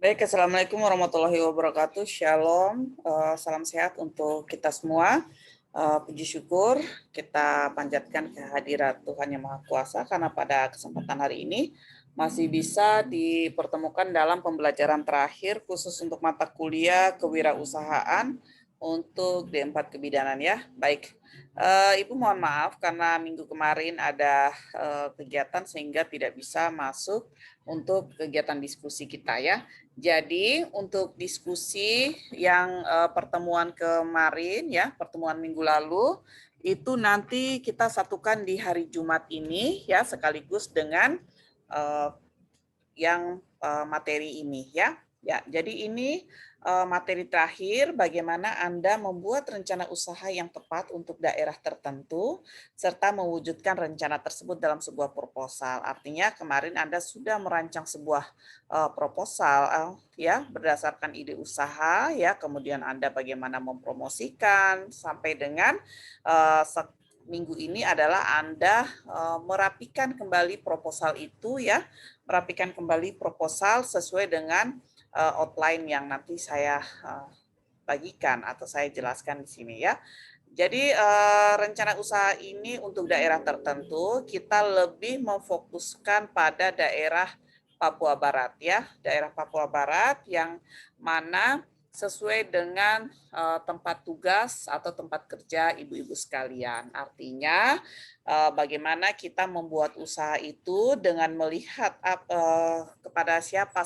Baik, Assalamualaikum warahmatullahi wabarakatuh. Shalom, salam sehat untuk kita semua. Puji syukur kita panjatkan kehadirat Tuhan Yang Maha Kuasa karena pada kesempatan hari ini masih bisa dipertemukan dalam pembelajaran terakhir khusus untuk mata kuliah kewirausahaan untuk D4 kebidanan ya. Baik, Ibu mohon maaf karena minggu kemarin ada kegiatan sehingga tidak bisa masuk untuk kegiatan diskusi kita ya. Jadi untuk diskusi yang pertemuan kemarin ya, pertemuan minggu lalu itu nanti kita satukan di hari Jumat ini ya sekaligus dengan yang materi ini ya. Ya, jadi ini materi terakhir bagaimana Anda membuat rencana usaha yang tepat untuk daerah tertentu serta mewujudkan rencana tersebut dalam sebuah proposal. Artinya kemarin Anda sudah merancang sebuah proposal ya berdasarkan ide usaha ya, kemudian Anda bagaimana mempromosikan sampai dengan minggu ini adalah Anda merapikan kembali proposal itu ya, merapikan kembali proposal sesuai dengan outline yang nanti saya bagikan atau saya jelaskan di sini ya. Jadi rencana usaha ini untuk daerah tertentu kita lebih memfokuskan pada daerah Papua Barat ya, daerah Papua Barat yang mana sesuai dengan tempat tugas atau tempat kerja ibu-ibu sekalian. Artinya bagaimana kita membuat usaha itu dengan melihat kepada siapa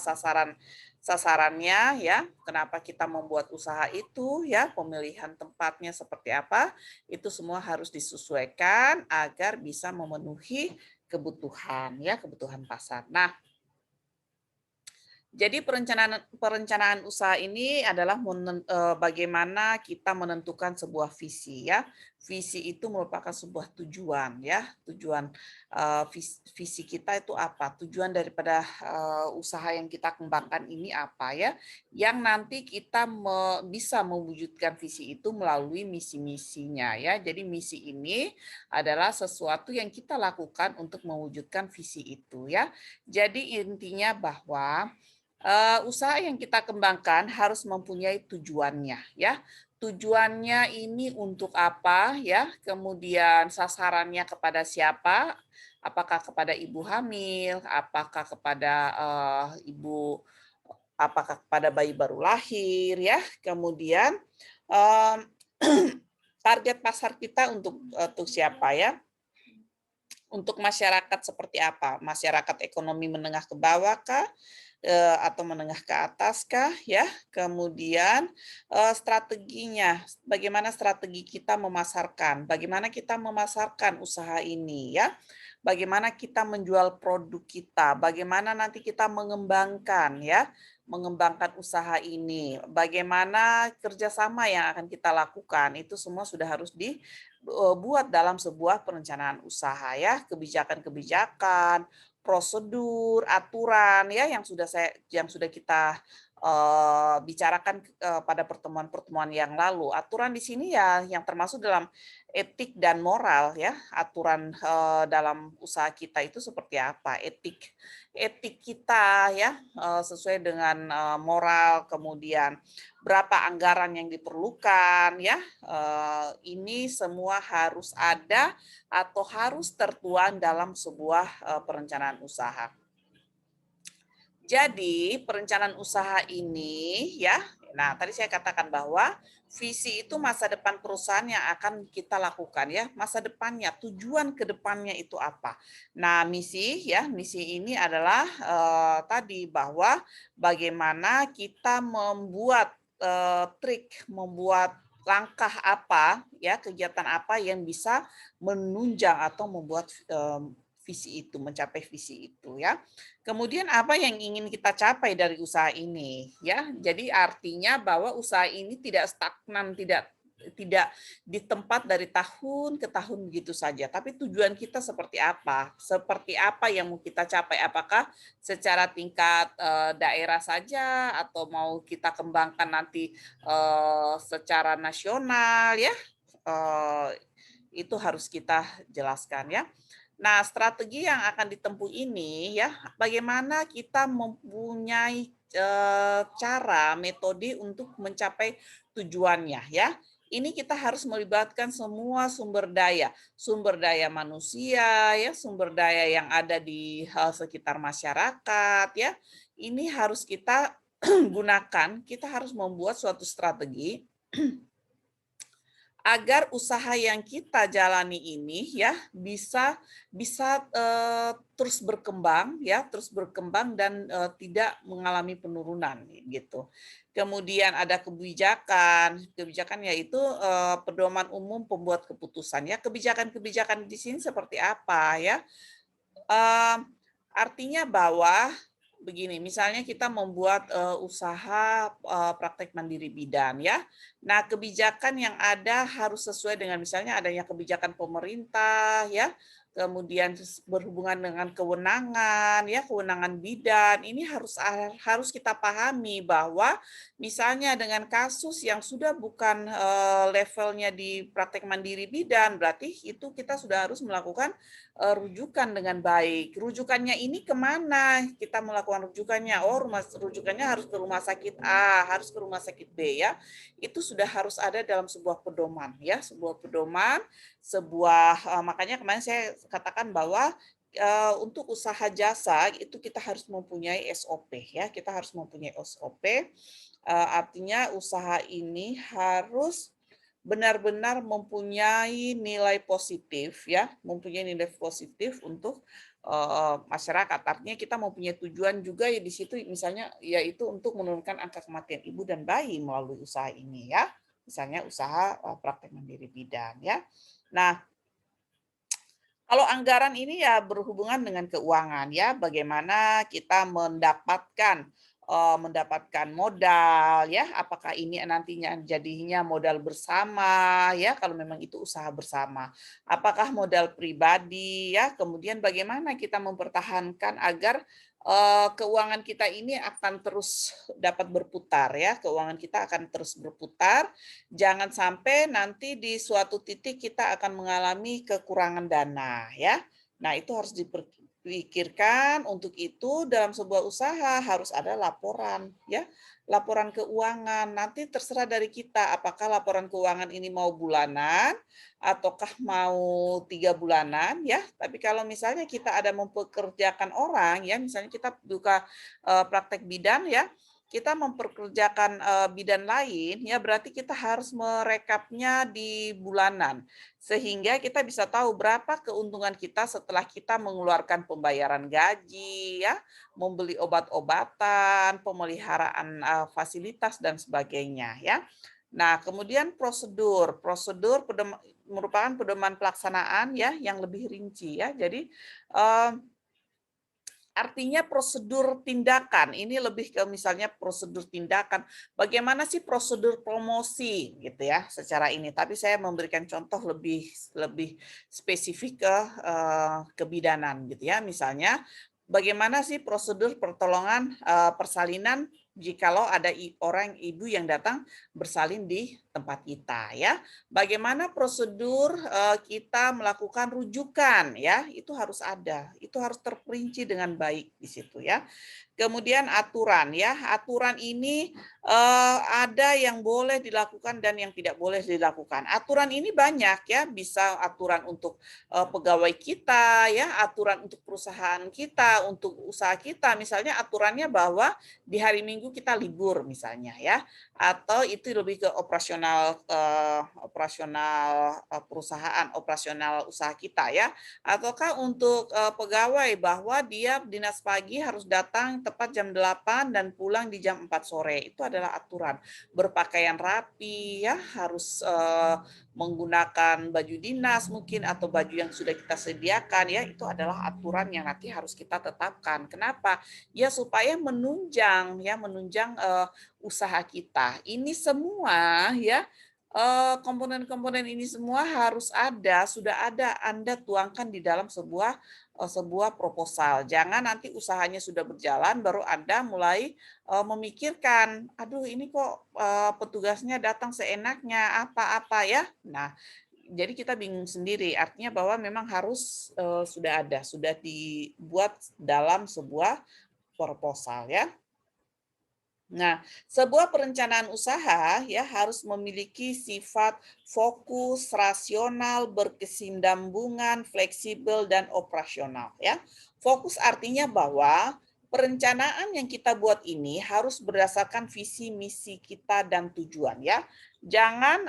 sasarannya ya, kenapa kita membuat usaha itu ya, pemilihan tempatnya seperti apa, itu semua harus disesuaikan agar bisa memenuhi kebutuhan ya, kebutuhan pasar. Nah, jadi perencanaan usaha ini adalah bagaimana kita menentukan sebuah visi ya. Visi itu merupakan sebuah tujuan ya. Tujuan visi kita itu apa? Tujuan daripada usaha yang kita kembangkan ini apa ya? Yang nanti kita bisa mewujudkan visi itu melalui misi-misinya ya. Jadi misi ini adalah sesuatu yang kita lakukan untuk mewujudkan visi itu ya. Jadi intinya bahwa usaha yang kita kembangkan harus mempunyai tujuannya ya. Tujuannya ini untuk apa ya, kemudian sasarannya kepada siapa, apakah kepada ibu hamil, apakah kepada ibu, apakah kepada bayi baru lahir ya, kemudian um, target pasar kita untuk siapa ya, untuk masyarakat seperti apa, masyarakat ekonomi menengah ke bawah kah, atau menengah ke atas kah ya, kemudian strateginya, bagaimana strategi kita memasarkan, bagaimana kita memasarkan usaha ini ya, bagaimana kita menjual produk kita, bagaimana nanti kita mengembangkan ya, mengembangkan usaha ini, bagaimana kerjasama yang akan kita lakukan, itu semua sudah harus dibuat dalam sebuah perencanaan usaha ya, kebijakan-kebijakan, prosedur, aturan ya yang sudah kita bicarakan pada pertemuan-pertemuan yang lalu. Aturan di sini ya yang termasuk dalam etik dan moral ya. Aturan dalam usaha kita itu seperti apa? Etik kita ya sesuai dengan moral, kemudian berapa anggaran yang diperlukan ya. Ini semua harus ada atau harus tertuang dalam sebuah perencanaan usaha. Jadi perencanaan usaha ini ya, nah tadi saya katakan bahwa visi itu masa depan perusahaan yang akan kita lakukan ya, masa depannya, tujuan ke depannya itu apa. Nah misi ya, misi ini adalah tadi bahwa bagaimana kita membuat trik, membuat langkah apa ya, kegiatan apa yang bisa menunjang atau membuat visi itu, mencapai visi itu ya. Kemudian apa yang ingin kita capai dari usaha ini ya. Jadi artinya bahwa usaha ini tidak stagnan, tidak di tempat dari tahun ke tahun begitu saja. Tapi tujuan kita seperti apa? Seperti apa yang mau kita capai? Apakah secara tingkat daerah saja atau mau kita kembangkan nanti secara nasional ya? Itu harus kita jelaskan ya. Nah, strategi yang akan ditempuh ini ya, bagaimana kita mempunyai cara, metode untuk mencapai tujuannya ya. Ini kita harus melibatkan semua sumber daya manusia ya, sumber daya yang ada di sekitar masyarakat ya. Ini harus kita gunakan, kita harus membuat suatu strategi agar usaha yang kita jalani ini ya bisa bisa, terus berkembang ya, terus berkembang dan, tidak mengalami penurunan gitu. Kemudian ada kebijakan, kebijakan yaitu, pedoman umum pembuat keputusan ya, kebijakan-kebijakan di sini seperti apa ya, Mmm, artinya bahwa begini, misalnya kita membuat, usaha, praktek mandiri bidan ya. Nah, kebijakan yang ada harus sesuai dengan misalnya adanya kebijakan pemerintah ya, kemudian berhubungan dengan kewenangan ya, kewenangan bidan. Ini harus kita pahami bahwa misalnya dengan kasus yang sudah bukan, levelnya di praktek mandiri bidan, berarti itu kita sudah harus melakukan rujukan dengan baik. Rujukannya ini kemana kita melakukan rujukannya? Oh, rujukannya harus ke rumah sakit A, harus ke rumah sakit B ya. Itu sudah harus ada dalam sebuah pedoman ya, sebuah pedoman, makanya kemarin saya katakan bahwa untuk usaha jasa itu kita harus mempunyai SOP ya, kita harus mempunyai SOP. Artinya usaha ini harus benar-benar mempunyai nilai positif ya, mempunyai nilai positif untuk, masyarakat. Artinya kita mempunyai tujuan juga ya di situ misalnya yaitu untuk menurunkan angka kematian ibu dan bayi melalui usaha ini ya. Misalnya usaha, praktek mandiri bidan ya. Nah, kalau anggaran ini ya berhubungan dengan keuangan ya, bagaimana kita mendapatkan modal ya, apakah ini nantinya jadinya modal bersama ya, kalau memang itu usaha bersama. Apakah modal pribadi ya, kemudian bagaimana kita mempertahankan agar, keuangan kita ini akan terus dapat berputar ya, keuangan kita akan terus berputar. Jangan sampai nanti di suatu titik kita akan mengalami kekurangan dana ya. Nah, itu harus dipikirkan, untuk itu dalam sebuah usaha harus ada laporan ya, laporan keuangan. Nanti terserah dari kita apakah laporan keuangan ini mau bulanan ataukah mau 3 bulanan ya. Tapi kalau misalnya kita ada mempekerjakan orang ya, misalnya kita buka, praktek bidan ya, kita memperkerjakan, bidan lain, ya berarti kita harus merekapnya di bulanan. Sehingga kita bisa tahu berapa keuntungan kita setelah kita mengeluarkan pembayaran gaji ya, membeli obat-obatan, pemeliharaan, fasilitas dan sebagainya ya. Nah, kemudian prosedur, prosedur merupakan pedoman pelaksanaan ya yang lebih rinci ya. Jadi, eee artinya prosedur tindakan, ini lebih ke misalnya prosedur tindakan, bagaimana sih prosedur promosi gitu ya secara ini, tapi saya memberikan contoh lebih lebih spesifik ke, kebidanan gitu ya. Misalnya, bagaimana sih prosedur pertolongan, persalinan jikalau ada orang ibu yang datang bersalin di tempat kita ya. Bagaimana prosedur, kita melakukan rujukan ya, itu harus ada, itu harus terperinci dengan baik di situ ya. Kemudian aturan ya, aturan ini, ada yang boleh dilakukan dan yang tidak boleh dilakukan. Aturan ini banyak ya, bisa aturan untuk, pegawai kita ya, aturan untuk perusahaan kita, untuk usaha kita, misalnya aturannya bahwa di hari Minggu kita libur misalnya ya, atau itu lebih ke perusahaan, operasional usaha kita ya. Ataukah untuk, pegawai bahwa dia dinas pagi harus datang tepat jam 8 dan pulang di jam 4 sore, itu adalah aturan. Berpakaian rapi ya, harus, menggunakan baju dinas mungkin atau baju yang sudah kita sediakan ya, itu adalah aturan yang nanti harus kita tetapkan. Kenapa? Ya supaya menunjang, usaha kita. Ini semua ya, komponen-komponen ini semua harus ada, sudah ada Anda tuangkan di dalam sebuah proposal. Jangan nanti usahanya sudah berjalan baru Anda mulai, memikirkan, "Aduh ini kok, petugasnya datang seenaknya, apa-apa," ya. Nah, jadi kita bingung sendiri, artinya bahwa memang harus, sudah ada, sudah dibuat dalam sebuah proposal ya. Nah, sebuah perencanaan usaha ya harus memiliki sifat fokus, rasional, berkesinambungan, fleksibel dan operasional ya. Fokus artinya bahwa perencanaan yang kita buat ini harus berdasarkan visi misi kita dan tujuan ya. Jangan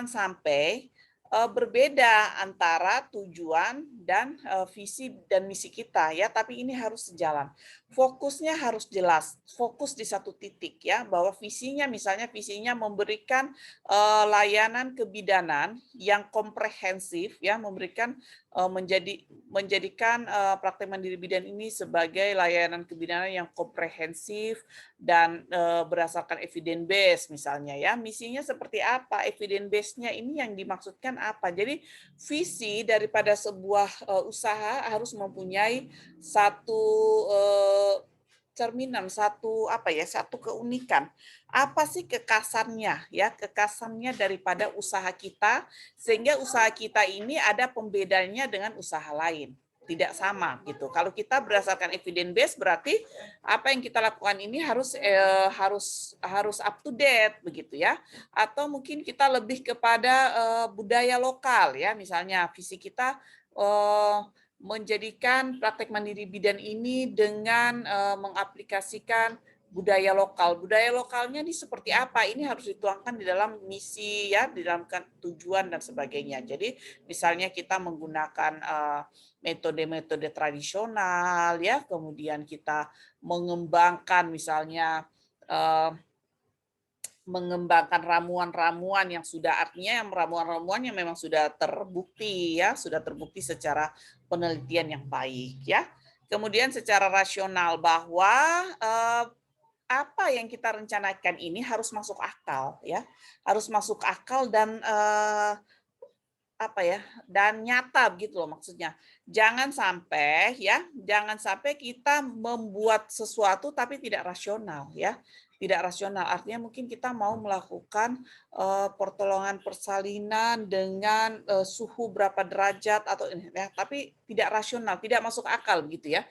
sampai berbeda antara tujuan dan visi dan misi kita ya, tapi ini harus sejalan. Fokusnya harus jelas, fokus di satu titik ya, bahwa visinya misalnya visinya memberikan layanan kebidanan yang komprehensif ya, menjadikan praktek mandiri bidan ini sebagai layanan kebidanan yang komprehensif dan berdasarkan evidence base misalnya ya. Misinya seperti apa? Evidence base-nya ini yang dimaksudkan apa? Jadi visi daripada sebuah usaha harus mempunyai satu cerminan, satu keunikan. Apa sih kekasannya ya? Kekasannya daripada usaha kita sehingga usaha kita ini ada pembedanya dengan usaha lain. Tidak sama gitu. Kalau kita berdasarkan evidence base berarti apa yang kita lakukan ini harus up to date begitu ya. Atau mungkin kita lebih kepada budaya lokal ya. Misalnya visi kita menjadikan praktek mandiri bidan ini dengan mengaplikasikan budaya lokal. Budaya lokalnya ini seperti apa? Ini harus dituangkan di dalam misi ya, di dalam tujuan dan sebagainya. Jadi misalnya kita menggunakan metode-metode tradisional ya, kemudian kita mengembangkan misalnya mengembangkan ramuan-ramuan yang sudah artinya yang ramuan-ramuan yang memang sudah terbukti ya, sudah terbukti secara penelitian yang baik ya. Kemudian secara rasional bahwa apa yang kita rencanakan ini harus masuk akal ya, harus masuk akal dan dan nyata gitu loh maksudnya. Jangan sampai kita membuat sesuatu tapi tidak rasional ya. Tidak rasional artinya mungkin kita mau melakukan pertolongan persalinan dengan suhu berapa derajat atau ya, tapi tidak rasional, tidak masuk akal gitu ya.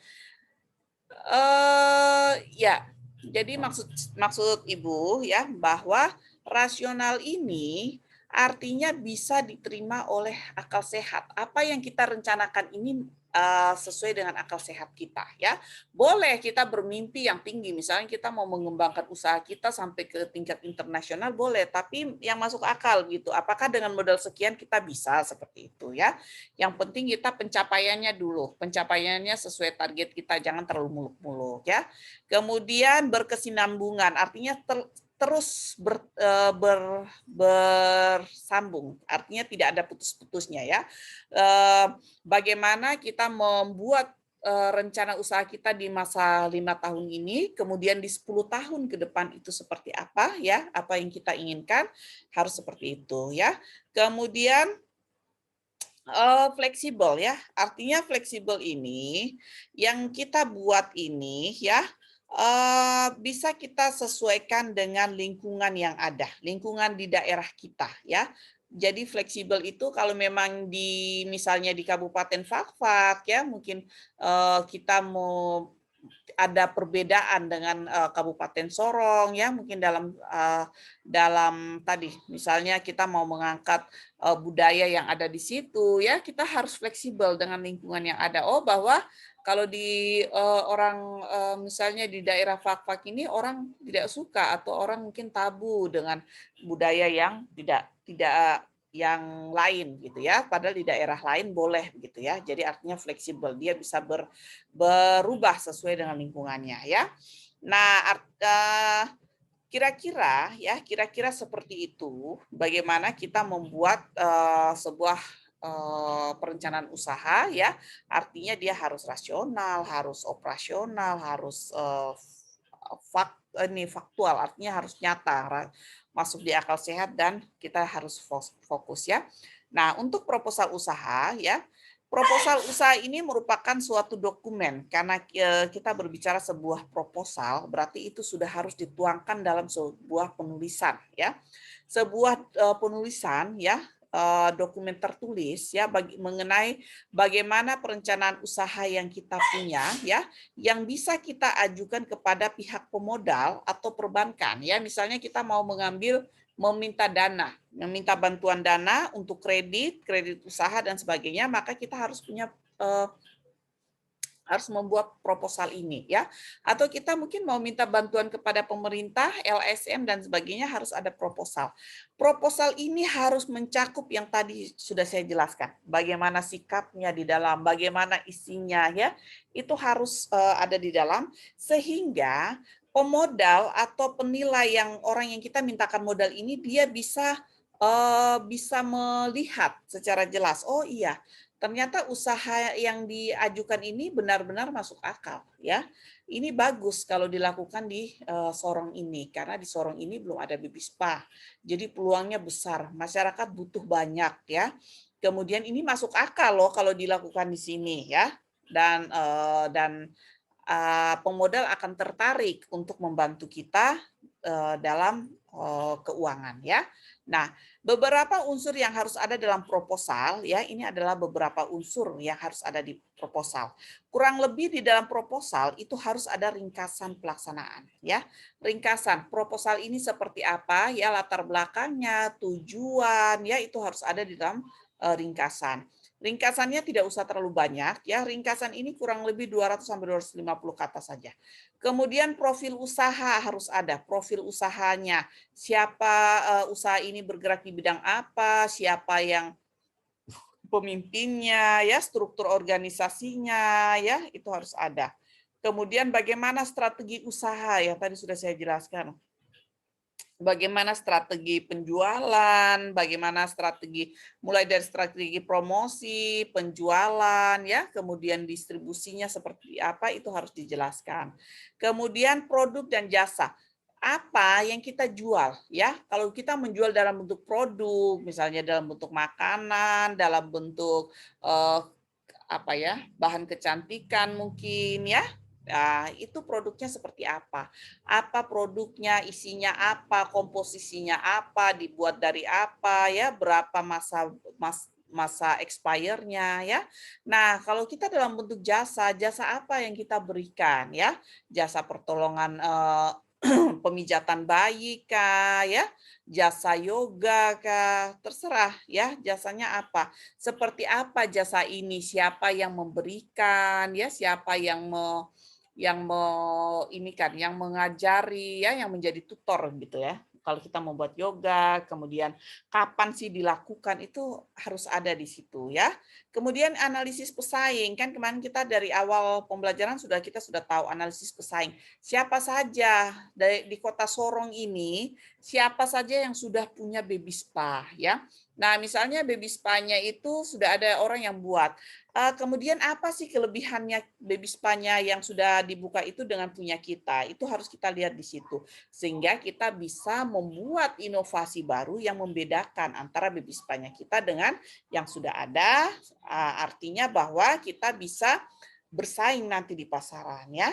Ya, jadi maksud Ibu ya bahwa rasional ini artinya bisa diterima oleh akal sehat. Apa yang kita rencanakan ini sesuai dengan akal sehat kita ya. Boleh kita bermimpi yang tinggi, misalnya kita mau mengembangkan usaha kita sampai ke tingkat internasional boleh, tapi yang masuk akal gitu. Apakah dengan modal sekian kita bisa seperti itu ya. Yang penting kita pencapaiannya dulu, pencapaiannya sesuai target kita, jangan terlalu muluk-muluk ya. Kemudian berkesinambungan, artinya terus bersambung, artinya tidak ada putus-putusnya ya. Bagaimana kita membuat rencana usaha kita di masa 5 tahun ini, kemudian di 10 tahun ke depan itu seperti apa ya, apa yang kita inginkan harus seperti itu ya. Kemudian fleksibel ya, artinya fleksibel ini yang kita buat ini ya bisa kita sesuaikan dengan lingkungan yang ada, lingkungan di daerah kita ya. Jadi fleksibel itu kalau memang misalnya di Kabupaten Fakfak ya mungkin kita mau ada perbedaan dengan Kabupaten Sorong ya mungkin dalam tadi misalnya kita mau mengangkat budaya yang ada di situ ya kita harus fleksibel dengan lingkungan yang ada. Oh bahwa kalau di misalnya di daerah Fakfak ini orang tidak suka atau orang mungkin tabu dengan budaya yang tidak yang lain gitu ya, padahal di daerah lain boleh gitu ya. Jadi artinya fleksibel, dia bisa berubah sesuai dengan lingkungannya ya. Nah, kira-kira seperti itu bagaimana kita membuat sebuah perencanaan usaha ya. Artinya dia harus rasional, harus operasional, harus faktual, artinya harus nyata, masuk di akal sehat dan kita harus fokus ya. Nah, untuk proposal usaha ya, proposal usaha ini merupakan suatu dokumen karena kita berbicara sebuah proposal berarti itu sudah harus dituangkan dalam sebuah penulisan ya. Sebuah penulisan ya dokumen tertulis ya mengenai bagaimana perencanaan usaha yang kita punya ya, yang bisa kita ajukan kepada pihak pemodal atau perbankan ya. Misalnya kita mau meminta dana, meminta bantuan dana untuk kredit usaha dan sebagainya, maka kita harus punya harus membuat proposal ini ya. Atau kita mungkin mau minta bantuan kepada pemerintah, LSM dan sebagainya, harus ada proposal. Proposal ini harus mencakup yang tadi sudah saya jelaskan. Bagaimana sikapnya di dalam, bagaimana isinya ya. Itu harus ada di dalam sehingga pemodal atau penilai yang orang yang kita mintakan modal ini dia bisa melihat secara jelas. Oh iya, ternyata usaha yang diajukan ini benar-benar masuk akal ya. Ini bagus kalau dilakukan di Sorong ini karena di Sorong ini belum ada baby spa. Jadi peluangnya besar, masyarakat butuh banyak ya. Kemudian ini masuk akal loh kalau dilakukan di sini ya. Dan pemodal akan tertarik untuk membantu kita dalam keuangan ya. Nah, beberapa unsur yang harus ada dalam proposal ya, ini adalah beberapa unsur yang harus ada di proposal. Kurang lebih di dalam proposal itu harus ada ringkasan pelaksanaan ya. Ringkasan proposal ini seperti apa ya, latar belakangnya, tujuan ya, itu harus ada di dalam ringkasan. Ringkasannya tidak usah terlalu banyak ya. Ringkasan ini kurang lebih 200 sampai 250 kata saja. Kemudian profil usaha harus ada, profil usahanya. Siapa usaha ini bergerak di bidang apa, siapa yang pemimpinnya ya, struktur organisasinya ya, itu harus ada. Kemudian bagaimana strategi usaha yang tadi sudah saya jelaskan. Bagaimana strategi penjualan, bagaimana strategi mulai dari strategi promosi, penjualan ya, kemudian distribusinya seperti apa itu harus dijelaskan. Kemudian produk dan jasa. Apa yang kita jual ya? Kalau kita menjual dalam bentuk produk, misalnya dalam bentuk makanan, dalam bentuk apa ya? Bahan kecantikan mungkin ya. Nah, itu produknya seperti apa? Apa produknya, isinya apa, komposisinya apa, dibuat dari apa, ya, berapa masa expirednya ya. Nah, kalau kita dalam bentuk jasa, jasa apa yang kita berikan ya? Jasa pertolongan pemijatan bayi kah ya, jasa yoga kah, terserah ya jasanya apa. Seperti apa jasa ini, siapa yang memberikan ya, siapa ini kan yang mengajari ya, yang menjadi tutor gitu ya. Kalau kita membuat yoga, kemudian kapan sih dilakukan itu harus ada di situ ya. Kemudian analisis pesaing, kan kemarin kita dari awal pembelajaran kita sudah tahu analisis pesaing. Siapa saja di Kota Sorong ini, siapa saja yang sudah punya baby spa ya. Nah, misalnya baby spa-nya itu sudah ada orang yang buat. Kemudian apa sih kelebihannya baby spa-nya yang sudah dibuka itu dengan punya kita? Itu harus kita lihat di situ. Sehingga kita bisa membuat inovasi baru yang membedakan antara baby spa-nya kita dengan yang sudah ada. Artinya bahwa kita bisa bersaing nanti di pasaran ya.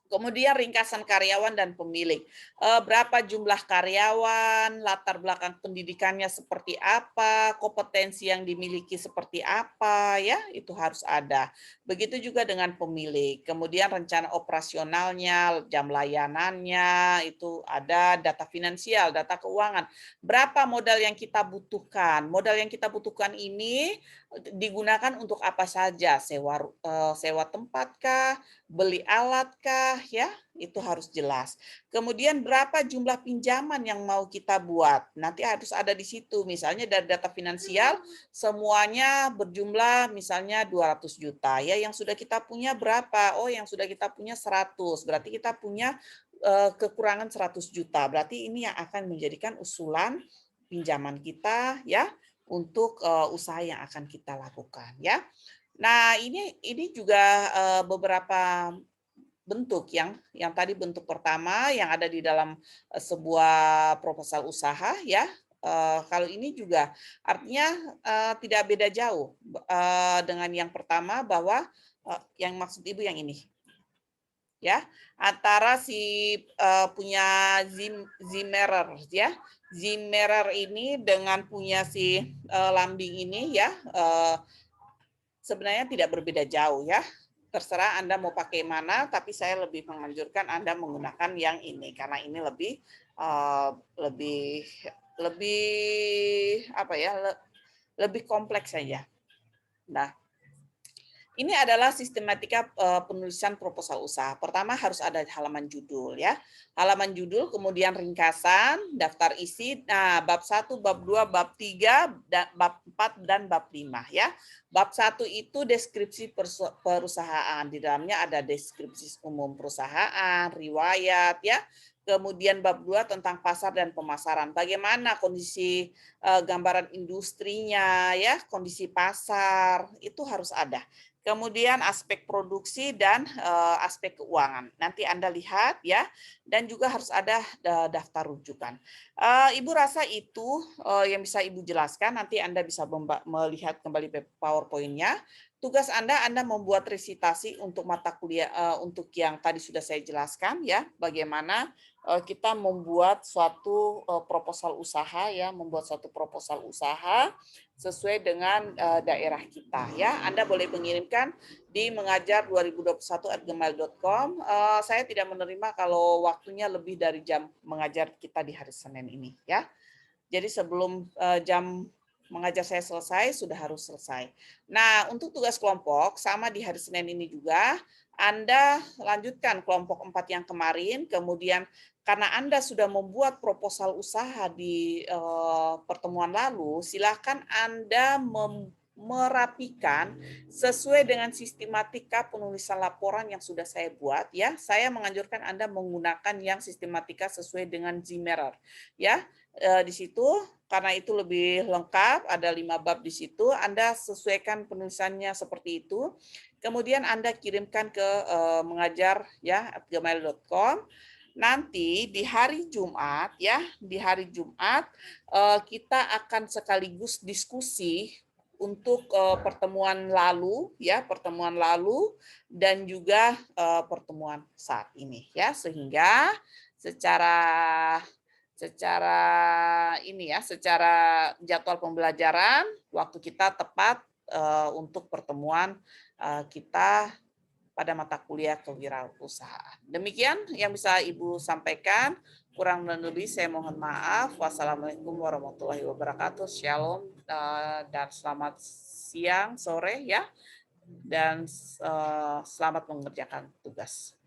Kemudian ringkasan karyawan dan pemilik. Berapa jumlah karyawan, latar belakang pendidikannya seperti apa, kompetensi yang dimiliki seperti apa, ya itu harus ada. Begitu juga dengan pemilik. Kemudian rencana operasionalnya, jam layanannya, itu ada data finansial, data keuangan. Berapa modal yang kita butuhkan? Modal yang kita butuhkan ini digunakan untuk apa saja? Sewa tempat kah? Beli alat kah ya, itu harus jelas. Kemudian berapa jumlah pinjaman yang mau kita buat, nanti harus ada di situ. Misalnya dari data finansial semuanya berjumlah misalnya 200 juta ya, yang sudah kita punya berapa? Oh, yang sudah kita punya 100, berarti kita punya kekurangan 100 juta. Berarti ini yang akan menjadikan usulan pinjaman kita ya untuk usaha yang akan kita lakukan ya. Nah, ini juga beberapa bentuk yang tadi bentuk pertama yang ada di dalam sebuah proposal usaha ya. Kalau ini juga artinya tidak beda jauh dengan yang pertama bahwa yang maksud Ibu yang ini. ya, antara si punya Zimmerer ya. Zimmerer ini dengan punya si lambing ini ya, sebenarnya tidak berbeda jauh ya. Terserah Anda mau pakai mana, tapi saya lebih menganjurkan Anda menggunakan yang ini karena ini lebih lebih lebih apa ya, lebih kompleks saja. Nah, ini adalah sistematika penulisan proposal usaha. Pertama harus ada halaman judul ya. Halaman judul, kemudian ringkasan, daftar isi, nah bab 1, bab 2, bab 3, bab 4 dan bab 5 ya. Bab 1 itu deskripsi perusahaan. Di dalamnya ada deskripsi umum perusahaan, riwayat ya. Kemudian bab 2 tentang pasar dan pemasaran. Bagaimana kondisi gambaran industrinya ya, kondisi pasar itu harus ada. Kemudian aspek produksi dan aspek keuangan. Nanti Anda lihat ya, dan juga harus ada daftar rujukan. Ibu rasa itu yang bisa Ibu jelaskan. Nanti Anda bisa melihat kembali PowerPoint-nya. Tugas Anda membuat resitasi untuk mata kuliah untuk yang tadi sudah saya jelaskan ya, bagaimana kita membuat suatu proposal usaha ya, membuat suatu proposal usaha sesuai dengan daerah kita ya. Anda boleh mengirimkan di mengajar2021@gmail.com. Saya tidak menerima kalau waktunya lebih dari jam mengajar kita di hari Senin ini ya. Jadi sebelum jam mengajar saya selesai, sudah harus selesai. Nah, untuk tugas kelompok, sama di hari Senin ini juga, Anda lanjutkan kelompok 4 yang kemarin, kemudian karena Anda sudah membuat proposal usaha di pertemuan lalu, silakan Anda merapikan sesuai dengan sistematika penulisan laporan yang sudah saya buat ya. Saya menganjurkan Anda menggunakan yang sistematika sesuai dengan Zimmerer ya. Di situ karena itu lebih lengkap, ada 5 bab di situ, Anda sesuaikan penulisannya seperti itu. Kemudian Anda kirimkan ke mengajar ya @gmail.com. Nanti di hari Jumat ya, di hari Jumat kita akan sekaligus diskusi untuk pertemuan lalu ya, pertemuan lalu dan juga pertemuan saat ini ya, sehingga secara secara ini ya, secara jadwal pembelajaran waktu kita tepat untuk pertemuan kita pada mata kuliah kewirausahaan. Demikian yang bisa Ibu sampaikan. Kurang dan lebih saya mohon maaf. Wassalamualaikum warahmatullahi wabarakatuh. Shalom dan selamat siang, sore ya. Dan selamat mengerjakan tugas.